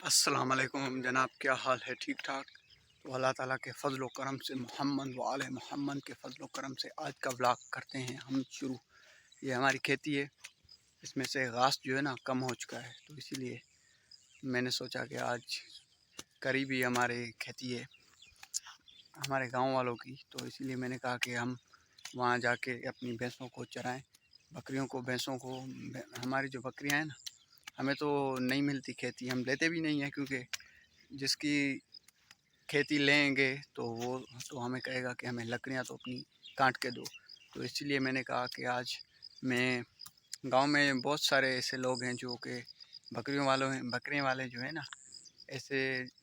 अस्सलाम वालेकुम जनाब, क्या हाल है? ठीक ठाक। तो अल्लाह ताला के फ़ज़ल व करम से मोहम्मद व आले मोहम्मद के फ़ज़ल व करम से आज का व्लॉग करते हैं हम शुरू। ये हमारी खेती है, इसमें से घास जो है ना कम हो चुका है, तो इसीलिए मैंने सोचा कि आज करीबी हमारे खेती है हमारे गांव वालों की, तो इसीलिए मैंने कहा कि हम वहाँ जाके अपनी भैंसों को चराएं, बकरियों को, भैंसों को। हमारी जो बकरियाँ हैं ना, हमें तो नहीं मिलती खेती, हम लेते भी नहीं हैं, क्योंकि जिसकी खेती लेंगे तो वो तो हमें कहेगा कि हमें लकड़ियाँ तो अपनी काट के दो। तो इसलिए मैंने कहा कि आज मैं गांव में बहुत सारे ऐसे लोग हैं जो कि बकरियों वाले जो है ना, ऐसे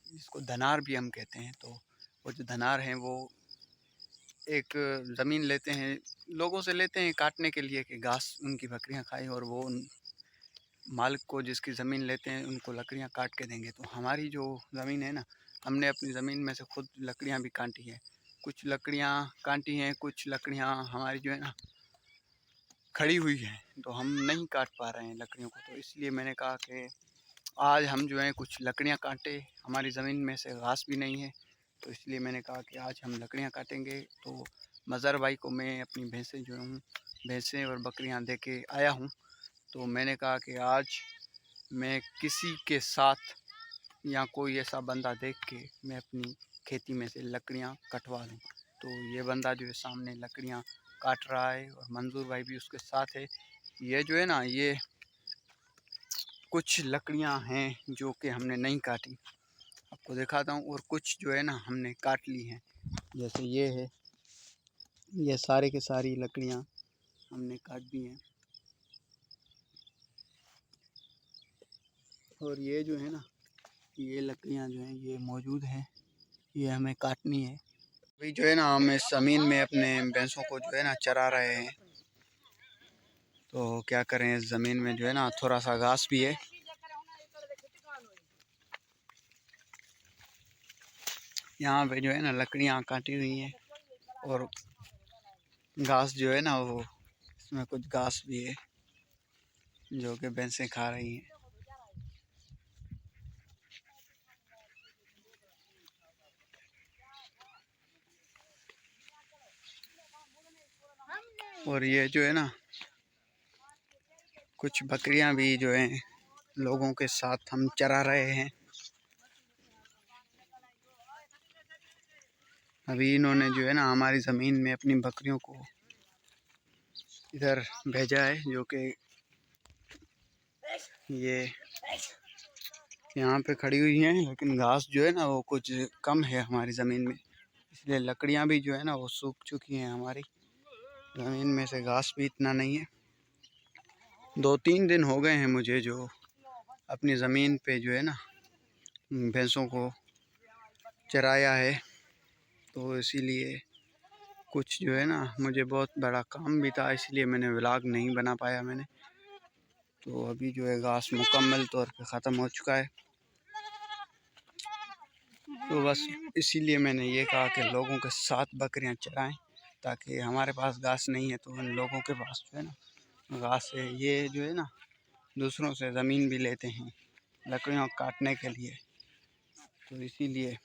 जिसको धनार भी हम कहते हैं, तो वो जो धनार हैं वो एक ज़मीन लेते हैं, लोगों से लेते हैं काटने के लिए कि घास उनकी बकरियां खाएं, और वो उन मालिक को जिसकी ज़मीन लेते हैं उनको लकड़ियां काट के देंगे। तो हमारी जो ज़मीन है ना, हमने अपनी ज़मीन में से खुद लकड़ियां भी काटी हैं, कुछ लकड़ियां काटी हैं, कुछ लकड़ियां हमारी जो है ना खड़ी हुई हैं, तो हम नहीं काट पा रहे हैं लकड़ियों को। तो इसलिए मैंने कहा कि आज हम जो है कुछ लकड़ियां काटे, हमारी ज़मीन में से घास भी नहीं है, तो इसलिए मैंने कहा कि आज हम लकड़ियां काटेंगे। तो मज़र भाई को मैं अपनी भैंसें जो हूँ, भैंसें और बकरियां दे के आया हूँ, तो मैंने कहा कि आज मैं किसी के साथ या कोई ऐसा बंदा देख के मैं अपनी खेती में से लकड़ियां कटवा लूँ। तो ये बंदा जो है सामने लकड़ियां काट रहा है, और मंजूर भाई भी उसके साथ है। ये जो है ना, ये कुछ लकड़ियां हैं जो कि हमने नहीं काटी, आपको दिखाता हूँ, और कुछ जो है ना हमने काट ली हैं। जैसे ये है, ये सारे के सारी लकड़ियां हमने काट दी हैं, और ये जो है ना, ये लकड़ियां जो हैं ये मौजूद हैं, ये हमें काटनी है। अभी जो है ना हम इस ज़मीन में अपने भैंसों को जो है ना चरा रहे हैं, तो क्या करें, इस ज़मीन में जो है ना थोड़ा सा घास भी है। यहाँ पे जो है ना लकड़ियाँ काटी हुई हैं, और घास जो है ना वो, इसमें कुछ घास भी है जो कि भैंसें खा रही हैं। और ये जो है ना कुछ बकरियां भी जो हैं लोगों के साथ हम चरा रहे हैं। अभी इन्होंने जो है ना हमारी ज़मीन में अपनी बकरियों को इधर भेजा है, जो कि ये यहाँ पे खड़ी हुई हैं, लेकिन घास जो है ना वो कुछ कम है हमारी ज़मीन में, इसलिए लकड़ियाँ भी जो है ना वो सूख चुकी हैं। हमारी ज़मीन में से घास भी इतना नहीं है। 2-3 दिन हो गए हैं मुझे जो अपनी ज़मीन पे जो है ना भैंसों को चराया है, तो इसीलिए कुछ जो है ना मुझे बहुत बड़ा काम भी था, इसलिए मैंने व्लॉग नहीं बना पाया मैंने। तो अभी जो है घास मुकम्मल तौर पे ख़त्म हो चुका है, तो बस इसीलिए मैंने ये कहा कि लोगों के साथ बकरियां चराएं, ताकि हमारे पास घास नहीं है तो उन लोगों के पास जो है ना घास है। ये जो है ना दूसरों से ज़मीन भी लेते हैं लकड़ियों काटने के लिए, तो इसीलिए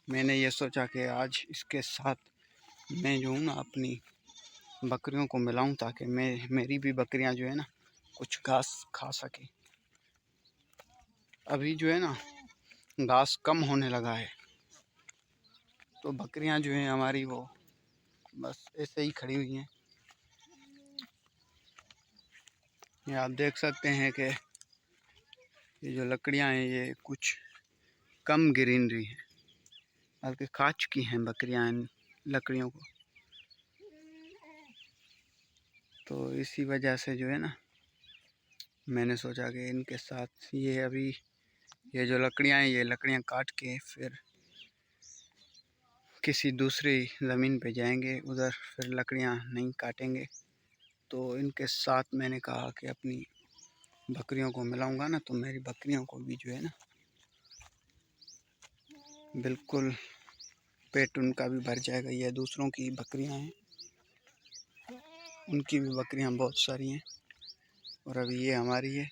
मैंने ये सोचा कि आज इसके साथ मैं जो हूँ ना अपनी बकरियों को मिलाऊं, ताकि मेरी भी बकरियां जो है ना कुछ घास खा सके। अभी जो है ना घास कम होने लगा है, तो बकरियां जो हैं हमारी वो बस ऐसे ही खड़ी हुई हैं। ये आप देख सकते हैं कि ये जो लकड़ियां हैं ये कुछ कम ग्रीनरी है, बल्कि खा चुकी हैं बकरियां इन लकड़ियों को। तो इसी वजह से जो है ना मैंने सोचा कि इनके साथ ये अभी ये जो लकड़ियां हैं ये लकड़ियां काट के फिर किसी दूसरी ज़मीन पे जाएंगे, उधर फिर लकड़ियां नहीं काटेंगे। तो इनके साथ मैंने कहा कि अपनी बकरियों को मिलाऊंगा ना, तो मेरी बकरियों को भी जो है ना बिल्कुल पेट उनका भी भर जाएगा। ये दूसरों की बकरियां हैं, उनकी भी बकरियां बहुत सारी हैं, और अभी ये हमारी है,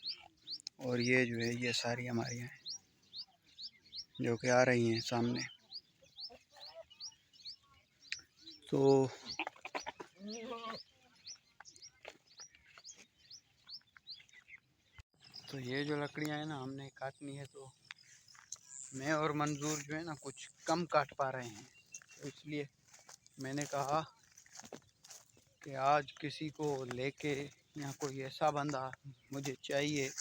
और ये जो है ये सारी हमारी हैं। जो कि आ रही हैं सामने। तो ये जो लकड़ियाँ हैं ना हमने काटनी है, तो मैं और मंजूर जो है ना कुछ कम काट पा रहे हैं, तो इसलिए मैंने कहा कि आज किसी को लेके यहाँ कोई ऐसा बंदा मुझे चाहिए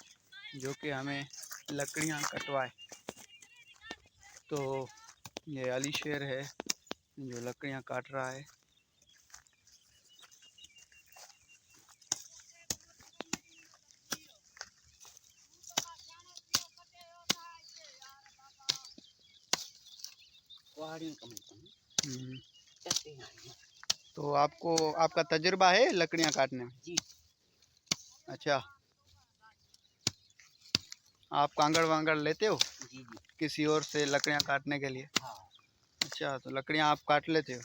जो कि हमें लकड़ियाँ कटवाए। तो ये अली शेर है जो लकड़ियाँ काट रहा है। तो आपका तजुर्बा है लकड़ियाँ काटने में? जी। अच्छा, आप कांगड़ वांगड़ लेते हो? जी जी। किसी और से लकड़ियाँ काटने के लिए? हाँ। अच्छा, तो लकड़ियाँ आप काट लेते हो?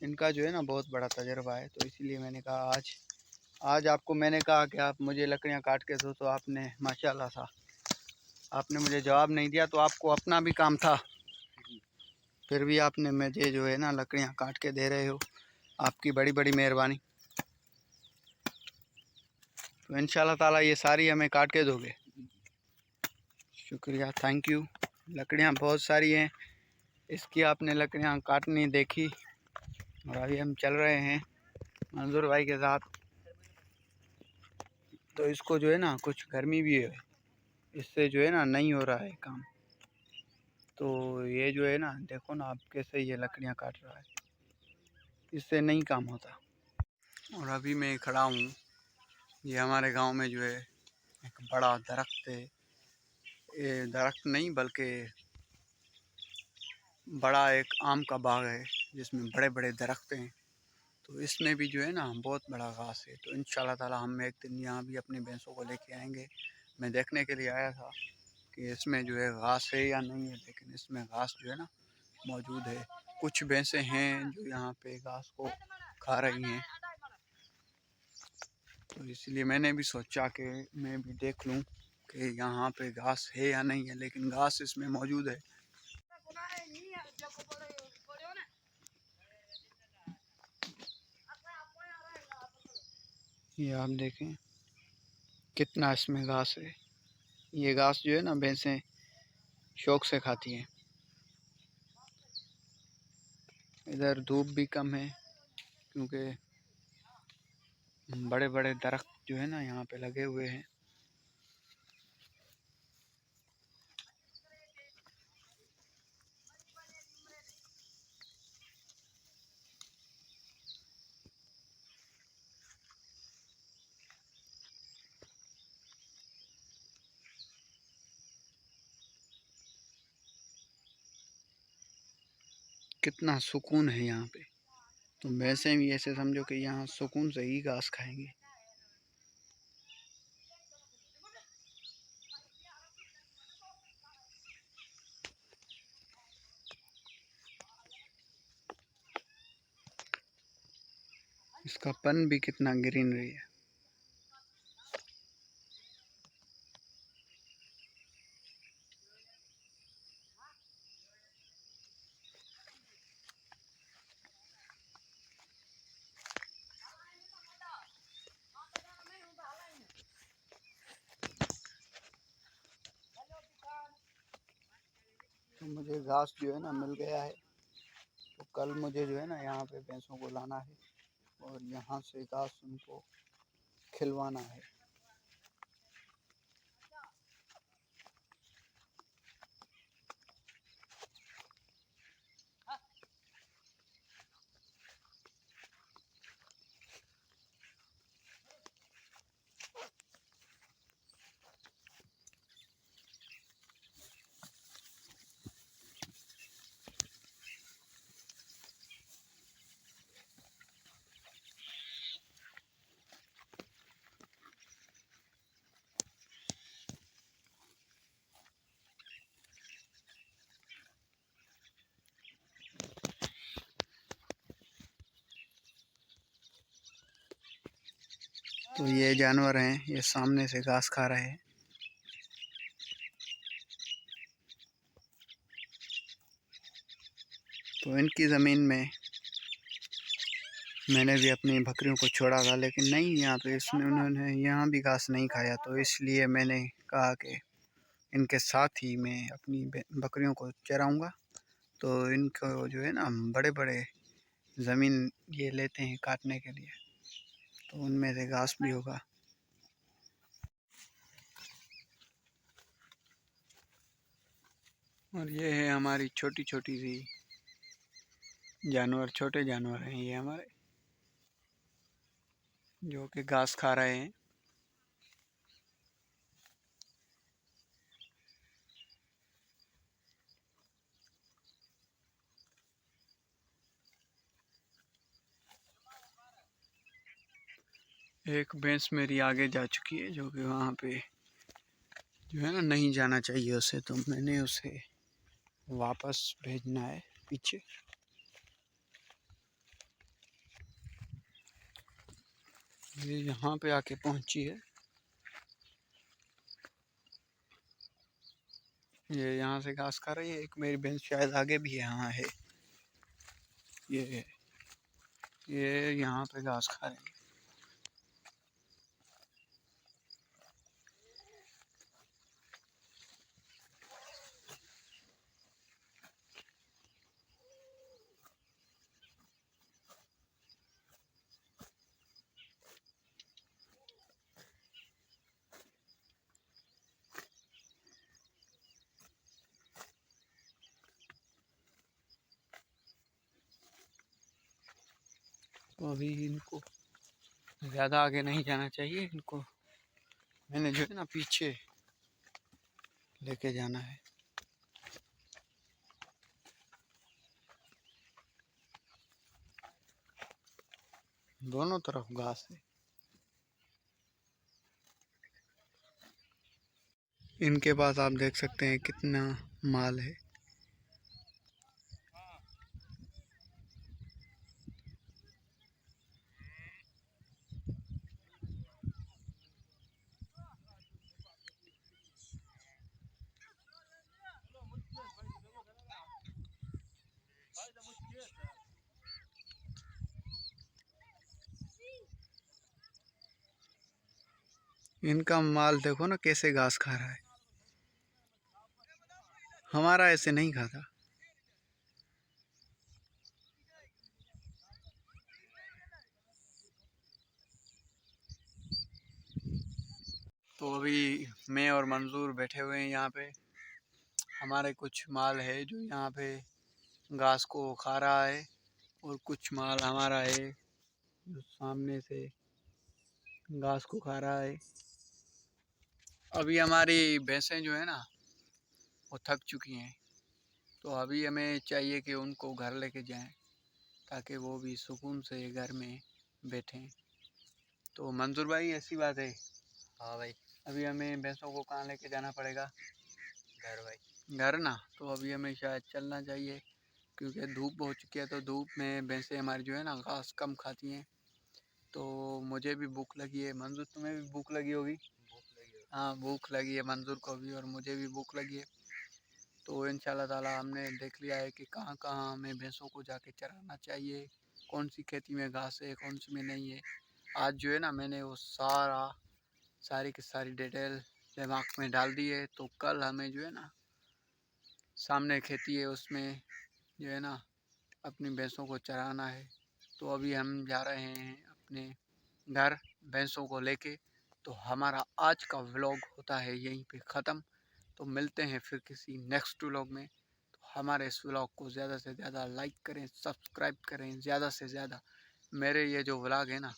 इनका जो है ना बहुत बड़ा तजुर्बा है, तो इसलिए मैंने कहा आज आपको मैंने कहा कि आप मुझे लकड़ियाँ काट के दो, तो आपने माशाल्लाह सा आपने मुझे जवाब नहीं दिया। तो आपको अपना भी काम था, फिर भी आपने मुझे जो है ना लकड़ियाँ काट के दे रहे हो, आपकी बड़ी बड़ी मेहरबानी। तो इंशाल्लाह ताला ये सारी हमें काट के दोगे? शुक्रिया, थैंक यू। लकड़ियाँ बहुत सारी हैं, इसकी आपने लकड़ियाँ काटनी देखी, और अभी हम चल रहे हैं मंजूर भाई के साथ। तो इसको जो है ना कुछ गर्मी भी है, इससे जो है ना नहीं हो रहा है काम। तो ये जो है ना देखो ना आप कैसे ये लकड़ियाँ काट रहा है, इससे नहीं काम होता। और अभी मैं खड़ा हूँ, ये हमारे गांव में जो है एक बड़ा दरख्त है। ये दरख्त नहीं बल्कि बड़ा एक आम का बाग है जिसमें बड़े बड़े दरख्त हैं। तो इसमें भी जो है ना बहुत बड़ा घास है। तो इंशाल्लाह ताला हम एक दिन यहाँ भी अपनी भैंसों को लेके आएंगे। मैं देखने के लिए आया था कि इसमें जो है घास है या नहीं है, लेकिन इसमें घास जो है ना मौजूद है। कुछ भैंसें हैं जो यहाँ पे घास को खा रही हैं, तो इसलिए मैंने भी सोचा कि मैं भी देख लूँ कि यहाँ पे घास है या नहीं है, लेकिन घास इसमें मौजूद है। ये आप देखें कितना इसमें घास है। ये घास जो है ना भैंसें शौक से खाती हैं। इधर धूप भी कम है क्योंकि बड़े बड़े दरख्त जो है ना यहाँ पे लगे हुए हैं। कितना सुकून है यहाँ पे। तो वैसे भी ऐसे समझो कि यहाँ सुकून से ही घास खाएंगे। इसका पन भी कितना ग्रीनरी है। तो मुझे घास जो है ना मिल गया है, तो कल मुझे जो है ना यहाँ पे भैंसों को लाना है और यहाँ से घास उनको खिलवाना है। तो ये जानवर हैं, ये सामने से घास खा रहे हैं। तो इनकी ज़मीन में मैंने भी अपनी बकरियों को छोड़ा था, लेकिन नहीं, यहाँ पे उन्होंने यहाँ भी घास नहीं खाया, तो इसलिए मैंने कहा कि इनके साथ ही मैं अपनी बकरियों को चराऊँगा। तो इनको जो है ना बड़े बड़े ज़मीन ये लेते हैं काटने के लिए, तो उनमें से घास भी होगा। और ये है हमारी छोटी छोटी सी जानवर, छोटे जानवर हैं ये हमारे, जो कि घास खा रहे हैं। एक भैंस मेरी आगे जा चुकी है, जो कि वहाँ पे जो है ना नहीं जाना चाहिए उसे, तो मैंने उसे वापस भेजना है पीछे। ये यहाँ पे आके पहुँची है, ये यहाँ से घास खा रही है। एक मेरी भैंस शायद आगे भी यहाँ है, ये यहाँ पे घास खा रही है। तो अभी इनको ज़्यादा आगे नहीं जाना चाहिए, इनको मैंने जो है ना पीछे लेके जाना है। दोनों तरफ घास है। इनके पास आप देख सकते हैं कितना माल है। इनका माल देखो ना कैसे घास खा रहा है, हमारा ऐसे नहीं खाता। तो अभी मैं और मंजूर बैठे हुए हैं यहाँ पे। हमारे कुछ माल है जो यहाँ पे घास को खा रहा है, और कुछ माल हमारा है जो सामने से घास को खा रहा है। अभी हमारी भैंसें जो है ना वो थक चुकी हैं, तो अभी हमें चाहिए कि उनको घर लेके जाएं, ताकि वो भी सुकून से घर में बैठें। तो मंजूर भाई ऐसी बात है। हाँ भाई। अभी हमें भैंसों को कहाँ लेके जाना पड़ेगा? घर भाई। घर ना, तो अभी हमें शायद चलना चाहिए, क्योंकि धूप हो चुकी है। तो धूप में भैंसें हमारी जो है ना घास कम खाती हैं। तो मुझे भी भूख लगी है, मंजूर तुम्हें भी भूख लगी होगी? हाँ, भूख लगी है मंजूर को भी, और मुझे भी भूख लगी है। तो इंशाल्लाह ताला हमने देख लिया है कि कहाँ कहाँ हमें भैंसों को जाके चराना चाहिए, कौन सी खेती में घास है, कौन सी में नहीं है। आज जो है ना मैंने वो सारी की सारी डिटेल दिमाग में डाल दी है। तो कल हमें जो है ना सामने खेती है, उसमें जो है ना अपनी भैंसों को चराना है। तो अभी हम जा रहे हैं अपने घर भैंसों को लेके। तो हमारा आज का व्लॉग होता है यहीं पे ख़त्म। तो मिलते हैं फिर किसी नेक्स्ट व्लॉग में। तो हमारे इस व्लॉग को ज़्यादा से ज़्यादा लाइक करें, सब्सक्राइब करें ज़्यादा से ज़्यादा। मेरे ये जो व्लॉग है ना,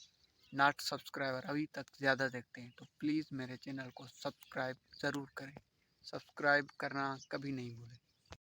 नॉट सब्सक्राइबर अभी तक ज़्यादा देखते हैं, तो प्लीज़ मेरे चैनल को सब्सक्राइब ज़रूर करें। सब्सक्राइब करना कभी नहीं भूलें।